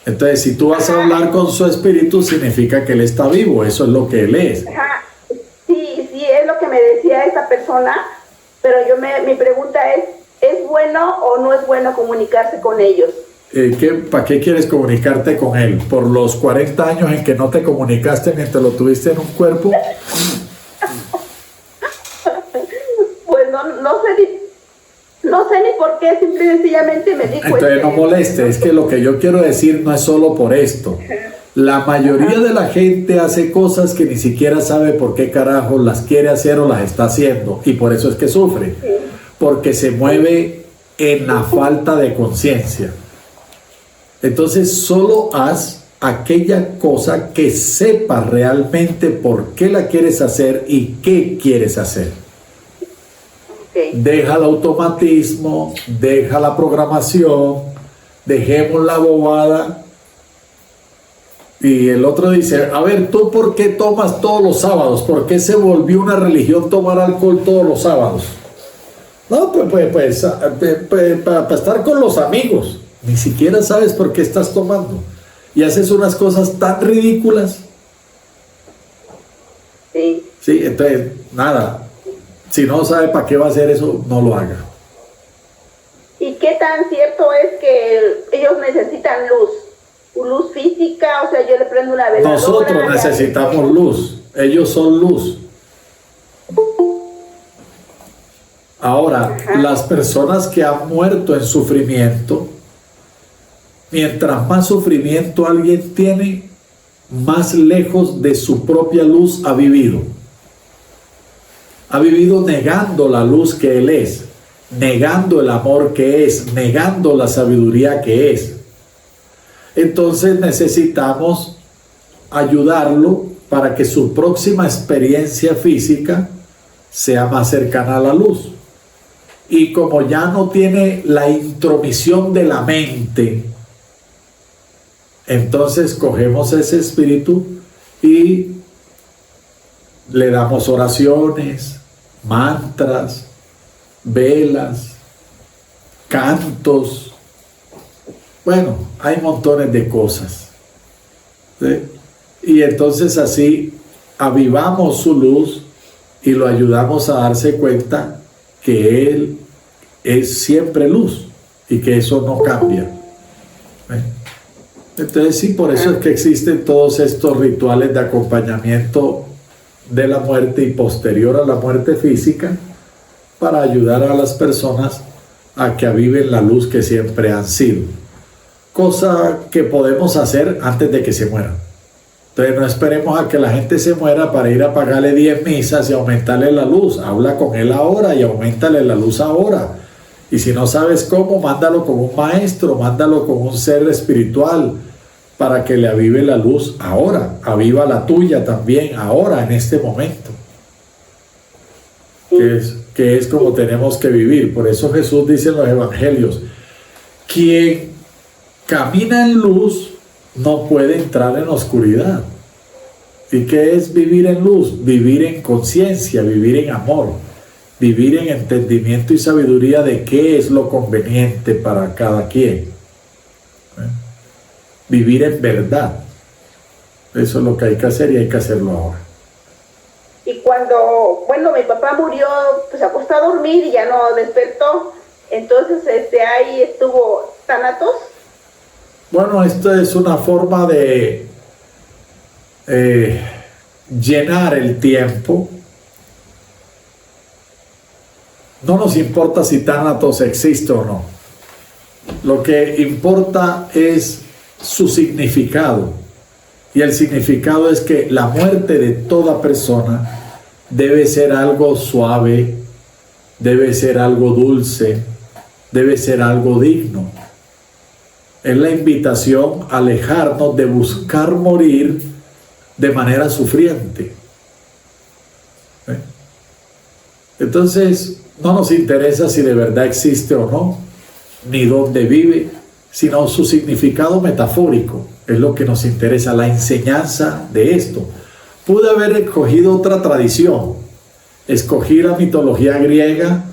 Entonces, si tú vas a hablar con su espíritu, significa que él está vivo. Eso es lo que él es. Ajá. Sí, es lo que me decía esta persona, pero mi pregunta ¿es bueno o no es bueno comunicarse con ellos? ¿Para qué quieres comunicarte con él? ¿Por los 40 años en que no te comunicaste mientras lo tuviste en un cuerpo? Pues no sé ni por qué, simple y sencillamente me dijo. Entonces no moleste, es que lo que yo quiero decir no es solo por esto. La mayoría de la gente hace cosas que ni siquiera sabe por qué carajo las quiere hacer o las está haciendo, y por eso es que sufre, porque se mueve en la falta de conciencia. Entonces solo haz aquella cosa que sepas realmente por qué la quieres hacer y qué quieres hacer. Deja el automatismo, deja la programación, dejemos la bobada. Y el otro dice, a ver, ¿tú por qué tomas todos los sábados? ¿Por qué se volvió una religión tomar alcohol todos los sábados? No, pues para estar con los amigos. Ni siquiera sabes por qué estás tomando. Y haces unas cosas tan ridículas. Sí. Sí, entonces, nada. Si no sabe para qué va a hacer eso, no lo haga. ¿Y qué tan cierto es que ellos necesitan luz física? O sea, yo le prendo una veladora. Nosotros necesitamos luz, ellos son luz. Ahora, las personas que han muerto en sufrimiento, mientras más sufrimiento alguien tiene, más lejos de su propia luz ha vivido. Ha vivido negando la luz que él es, negando el amor que es, negando la sabiduría que es. Entonces necesitamos ayudarlo para que su próxima experiencia física sea más cercana a la luz. Y como ya no tiene la intromisión de la mente, entonces cogemos ese espíritu y le damos oraciones, mantras, velas, cantos. Bueno, hay montones de cosas, ¿sí? Y entonces así avivamos su luz y lo ayudamos a darse cuenta que él es siempre luz y que eso no cambia. Entonces sí, por eso es que existen todos estos rituales de acompañamiento de la muerte y posterior a la muerte física, para ayudar a las personas a que aviven la luz que siempre han sido. Cosa que podemos hacer antes de que se mueran. Entonces no esperemos a que la gente se muera para ir a pagarle 10 misas y aumentarle la luz. Habla con él ahora y aumentale la luz ahora. Y si no sabes cómo, mándalo con un maestro, mándalo con un ser espiritual para que le avive la luz ahora. Aviva la tuya también ahora, en este momento. Que es como tenemos que vivir. Por eso Jesús dice en los evangelios: quien camina en luz no puede entrar en oscuridad. ¿Y qué es vivir en luz? Vivir en conciencia, vivir en amor, vivir en entendimiento y sabiduría de qué es lo conveniente para cada quien. Vivir en verdad. Eso es lo que hay que hacer y hay que hacerlo ahora. Y cuando, mi papá murió, pues acostó a dormir y ya no despertó. Entonces, ahí estuvo Thanatos. Bueno, esto es una forma de llenar el tiempo. No nos importa si Thanatos existe o no. Lo que importa es su significado. Y el significado es que la muerte de toda persona debe ser algo suave, debe ser algo dulce, debe ser algo digno. Es la invitación a alejarnos de buscar morir de manera sufriente. Entonces, no nos interesa si de verdad existe o no, ni dónde vive, sino su significado metafórico. Es lo que nos interesa, la enseñanza de esto. Pude haber escogido otra tradición. Escogí la mitología griega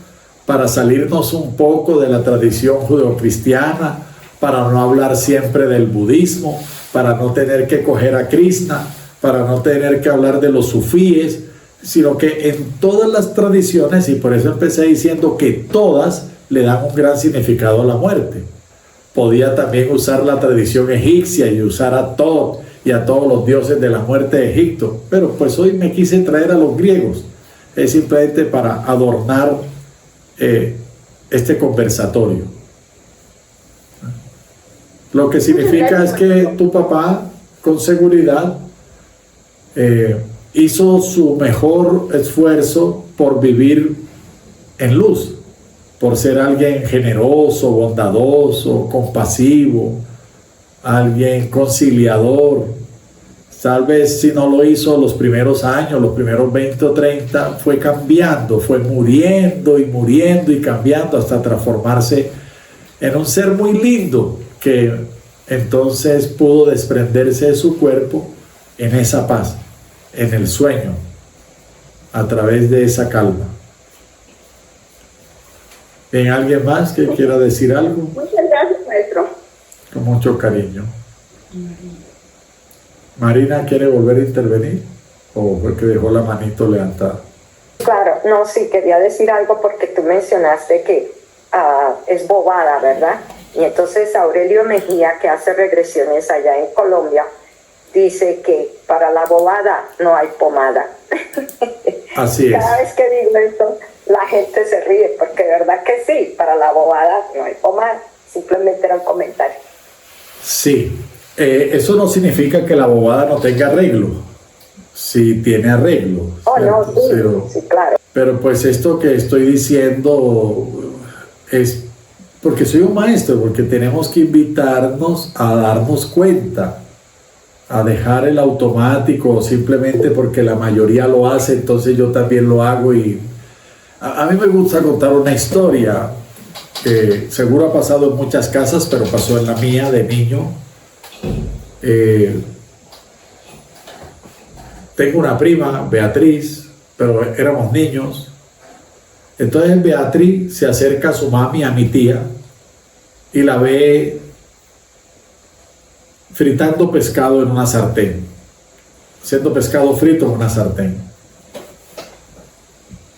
para salirnos un poco de la tradición judeocristiana, para no hablar siempre del budismo, para no tener que coger a Krishna, para no tener que hablar de los sufíes, sino que en todas las tradiciones, y por eso empecé diciendo que todas le dan un gran significado a la muerte. Podía también usar la tradición egipcia y usar a Thoth y a todos los dioses de la muerte de Egipto, pero pues hoy me quise traer a los griegos, es simplemente para adornar este conversatorio. Lo que significa es que tu papá, con seguridad, hizo su mejor esfuerzo por vivir en luz, por ser alguien generoso, bondadoso, compasivo, alguien conciliador. Tal vez si no lo hizo los primeros años, los primeros 20 o 30, fue cambiando, fue muriendo y cambiando hasta transformarse en un ser muy lindo que entonces pudo desprenderse de su cuerpo en esa paz, en el sueño, a través de esa calma. ¿Hay alguien más que quiera decir algo? Muchas gracias, maestro. Con mucho cariño. Marina, ¿quiere volver a intervenir? ¿O fue que dejó la manito levantada? Claro, no, sí, quería decir algo porque tú mencionaste que es bobada, ¿verdad? Y entonces Aurelio Mejía, que hace regresiones allá en Colombia, dice que para la bobada no hay pomada. Así es. Cada vez que digo esto, la gente se ríe, porque de verdad que sí, para la bobada no hay pomada. Simplemente era un comentario. Sí, eso no significa que la bobada no tenga arreglo. Sí tiene arreglo. Oh, no, sí, sí, claro. Pero pues esto que estoy diciendo es porque soy un maestro, porque tenemos que invitarnos a darnos cuenta, a dejar el automático, simplemente porque la mayoría lo hace, entonces yo también lo hago. Y a mí me gusta contar una historia que seguro ha pasado en muchas casas, pero pasó en la mía de niño. Tengo una prima, Beatriz, pero éramos niños. Entonces Beatriz se acerca a su mami, a mi tía, y la ve fritando pescado en una sartén, haciendo pescado frito en una sartén.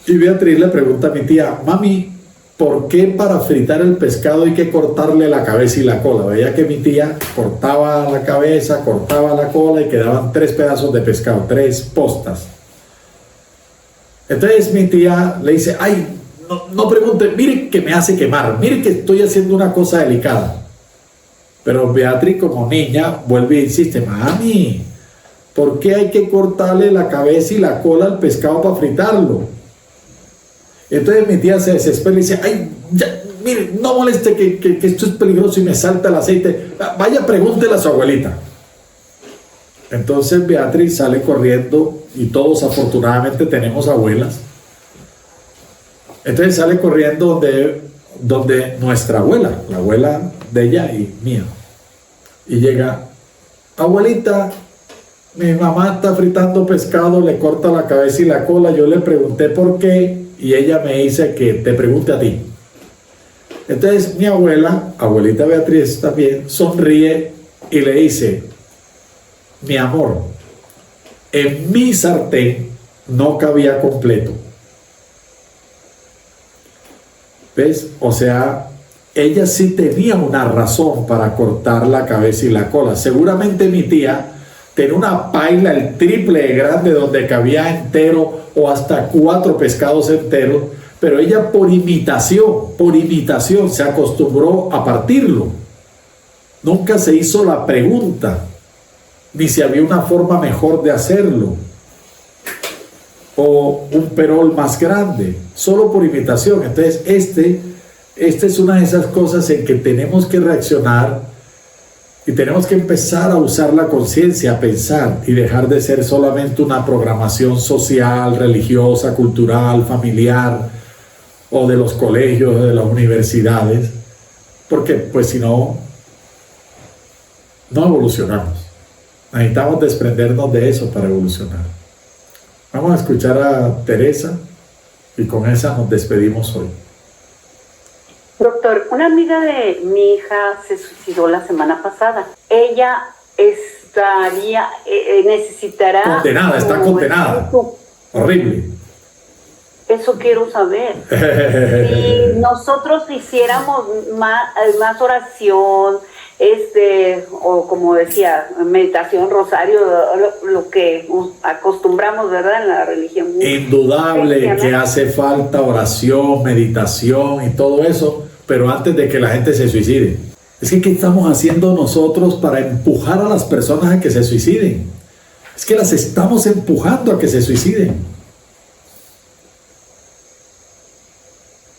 Y Beatriz le pregunta a mi tía: mami, ¿por qué para fritar el pescado hay que cortarle la cabeza y la cola? Veía que mi tía cortaba la cabeza, cortaba la cola y quedaban 3 pedazos de pescado, 3 postas. Entonces mi tía le dice: ay, no pregunte, mire que me hace quemar, mire que estoy haciendo una cosa delicada. Pero Beatriz, como niña, vuelve e insiste: mami, ¿por qué hay que cortarle la cabeza y la cola al pescado para fritarlo? Entonces mi tía se desespera y dice: ay, ya, mire, no moleste que esto es peligroso y me salta el aceite, vaya, pregúntele a su abuelita. Entonces Beatriz sale corriendo, y todos afortunadamente tenemos abuelas. Entonces sale corriendo donde nuestra abuela, la abuela de ella y mía, y llega: abuelita, mi mamá está fritando pescado, le corta la cabeza y la cola, yo le pregunté por qué, y ella me dice que te pregunte a ti. Entonces mi abuela, abuelita Beatriz también, sonríe y le dice: mi amor, en mi sartén no cabía completo. ¿Ves? O sea, ella sí tenía una razón para cortar la cabeza y la cola. Seguramente mi tía tenía una paila el triple de grande donde cabía entero o hasta 4 pescados enteros, pero ella por imitación se acostumbró a partirlo. Nunca se hizo la pregunta, ni si había una forma mejor de hacerlo, o un perol más grande, solo por imitación. Entonces, esta es una de esas cosas en que tenemos que reaccionar y tenemos que empezar a usar la conciencia, a pensar y dejar de ser solamente una programación social, religiosa, cultural, familiar, o de los colegios, o de las universidades, porque pues si no, no evolucionamos. Necesitamos desprendernos de eso para evolucionar. Vamos a escuchar a Teresa y con esa nos despedimos hoy. Doctor, una amiga de mi hija se suicidó la semana pasada. Ella necesitará... Condenada, está condenada. Horrible. Eso quiero saber. Si nosotros hiciéramos más oración, o como decía, meditación, rosario, lo que acostumbramos, ¿verdad?, en la religión. Indudable que hace falta oración, meditación y todo eso, pero antes de que la gente se suicide. Es que ¿qué estamos haciendo nosotros para empujar a las personas a que se suiciden? Es que las estamos empujando a que se suiciden.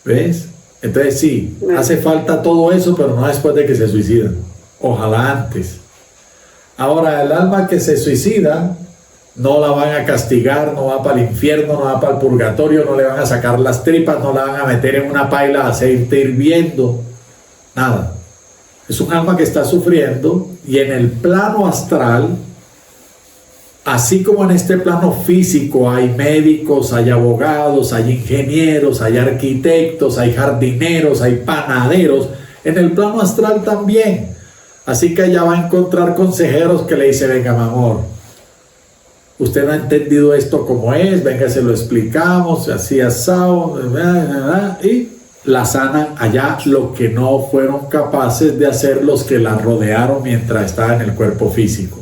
¿Ves? Entonces sí, hace falta todo eso, pero no después de que se suicidan. Ojalá antes. Ahora, el alma que se suicida no la van a castigar, no va para el infierno, no va para el purgatorio, no le van a sacar las tripas, no la van a meter en una paila de aceite hirviendo, nada. Es un alma que está sufriendo y en el plano astral, así como en este plano físico hay médicos, hay abogados, hay ingenieros, hay arquitectos, hay jardineros, hay panaderos, en el plano astral también. Así que ella va a encontrar consejeros que le dicen: venga, mi amor, usted no ha entendido esto como es, venga, se lo explicamos, así asado, y la sanan allá lo que no fueron capaces de hacer los que la rodearon mientras estaba en el cuerpo físico.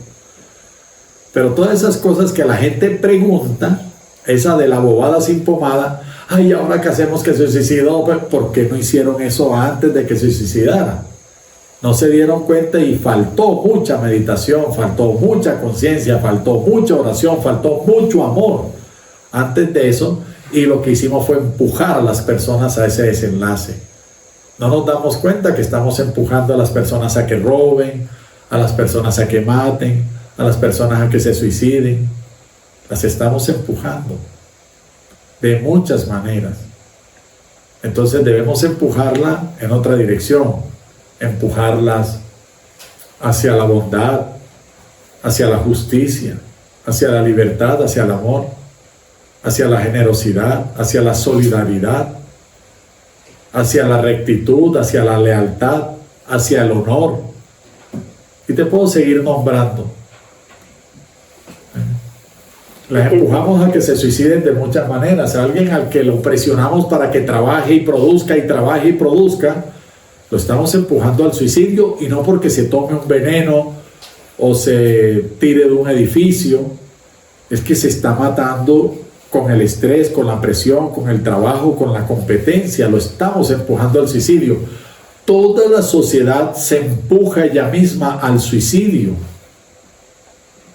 Pero todas esas cosas que la gente pregunta, esa de la bobada sin pomada, ay, ahora que hacemos que se suicidó, ¿por qué no hicieron eso antes de que se suicidara? No se dieron cuenta y faltó mucha meditación, faltó mucha conciencia, faltó mucha oración, faltó mucho amor antes de eso, y lo que hicimos fue empujar a las personas a ese desenlace. No nos damos cuenta que estamos empujando a las personas a que roben, a las personas a que maten, a las personas a que se suiciden. Las estamos empujando de muchas maneras. Entonces debemos empujarla en otra dirección, empujarlas hacia la bondad, hacia la justicia, hacia la libertad, hacia el amor, hacia la generosidad, hacia la solidaridad, hacia la rectitud, hacia la lealtad, hacia el honor. Y te puedo seguir nombrando. Las empujamos a que se suiciden de muchas maneras. A alguien al que lo presionamos para que trabaje y produzca y trabaje y produzca, lo estamos empujando al suicidio, y no porque se tome un veneno o se tire de un edificio. Es que se está matando con el estrés, con la presión, con el trabajo, con la competencia. Lo estamos empujando al suicidio. Toda la sociedad se empuja ella misma al suicidio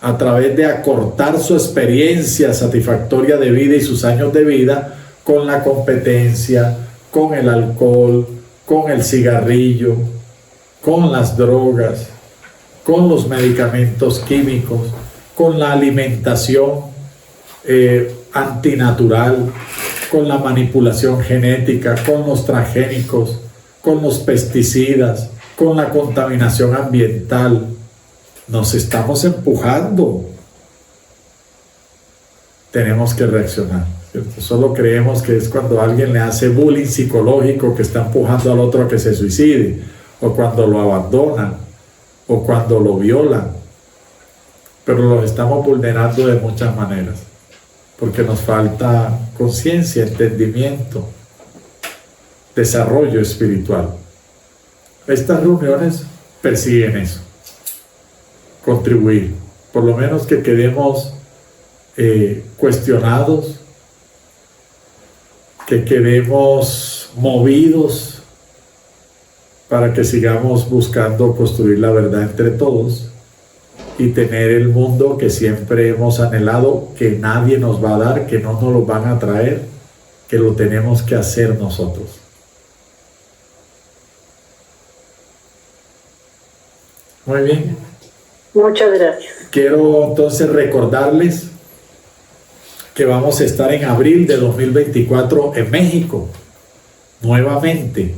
a través de acortar su experiencia satisfactoria de vida y sus años de vida con la competencia, con el alcohol, con el cigarrillo, con las drogas, con los medicamentos químicos, con la alimentación antinatural, con la manipulación genética, con los transgénicos, con los pesticidas, con la contaminación ambiental. Nos estamos empujando. Tenemos que reaccionar, ¿cierto? Solo creemos que es cuando alguien le hace bullying psicológico que está empujando al otro a que se suicide, o cuando lo abandonan, o cuando lo violan. Pero los estamos vulnerando de muchas maneras, porque nos falta conciencia, entendimiento. desarrollo espiritual. Estas reuniones persiguen eso, contribuir, por lo menos que quedemos cuestionados, que quedemos movidos para que sigamos buscando construir la verdad entre todos y tener el mundo que siempre hemos anhelado, que nadie nos va a dar, que no nos lo van a traer, que lo tenemos que hacer nosotros. Muy bien. Muchas gracias. Quiero entonces recordarles que vamos a estar en abril de 2024 en México, nuevamente.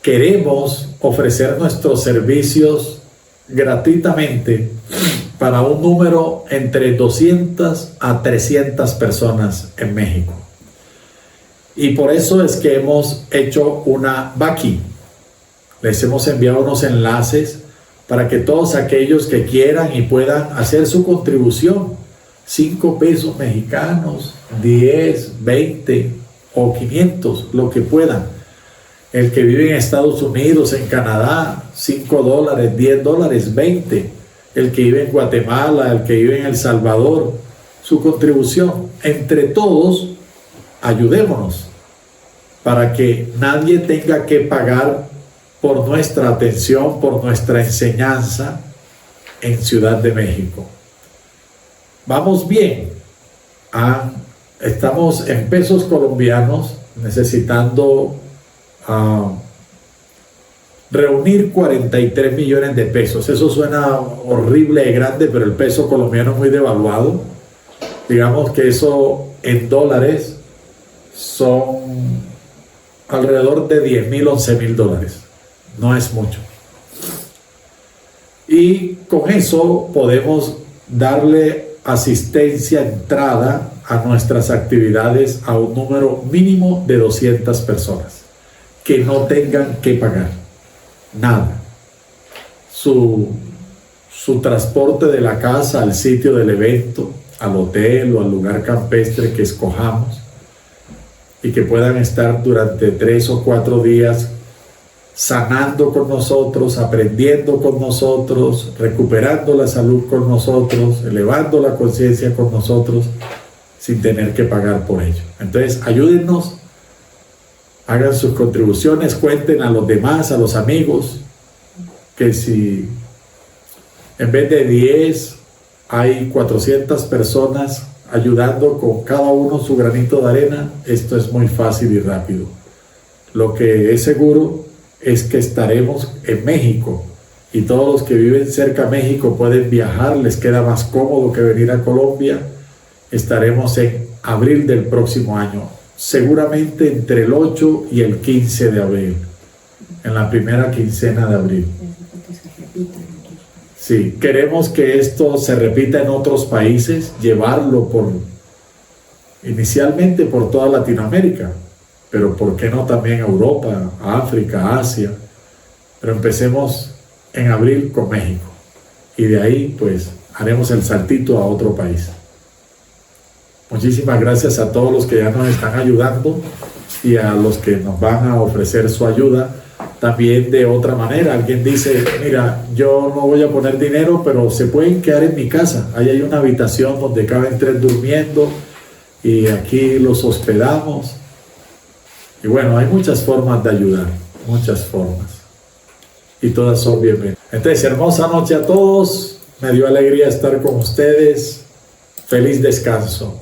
Queremos ofrecer nuestros servicios gratuitamente para un número entre 200 a 300 personas en México. Y por eso es que hemos hecho una Baki. Les hemos enviado unos enlaces para que todos aquellos que quieran y puedan hacer su contribución, 5 pesos mexicanos, 10, 20 o 500, lo que puedan. El que vive en Estados Unidos, en Canadá, $5, $10, 20. El que vive en Guatemala, el que vive en El Salvador, su contribución. Entre todos, ayudémonos para que nadie tenga que pagar por nuestra atención, por nuestra enseñanza en Ciudad de México. Vamos bien. Estamos en pesos colombianos necesitando reunir 43 millones de pesos. Eso suena horrible y grande, pero el peso colombiano es muy devaluado. Digamos que eso en dólares son alrededor de 10,000, 11,000 dólares. No es mucho. Y con eso podemos darle asistencia, entrada a nuestras actividades a un número mínimo de 200 personas que no tengan que pagar nada. Su transporte de la casa al sitio del evento, al hotel o al lugar campestre que escojamos, y que puedan estar durante 3 o 4 días sanando con nosotros, aprendiendo con nosotros, recuperando la salud con nosotros, elevando la conciencia con nosotros, sin tener que pagar por ello. Entonces, ayúdennos, hagan sus contribuciones, cuenten a los demás, a los amigos, que si en vez de 10 hay 400 personas ayudando con cada uno su granito de arena, esto es muy fácil y rápido. Lo que es seguro es que estaremos en México, y todos los que viven cerca de México pueden viajar, les queda más cómodo que venir a Colombia. Estaremos en abril del próximo año, seguramente entre el 8 y el 15 de abril, en la primera quincena de abril. Sí, queremos que esto se repita en otros países, llevarlo inicialmente por toda Latinoamérica, pero ¿por qué no también Europa, África, Asia? Pero empecemos en abril con México, y de ahí pues haremos el saltito a otro país. Muchísimas gracias a todos los que ya nos están ayudando y a los que nos van a ofrecer su ayuda también de otra manera. Alguien dice, mira, yo no voy a poner dinero, pero se pueden quedar en mi casa. Ahí hay una habitación donde caben 3 durmiendo y aquí los hospedamos. Y bueno, hay muchas formas de ayudar, muchas formas. Y todas son bienvenidas. Entonces, hermosa noche a todos. Me dio alegría estar con ustedes. Feliz descanso.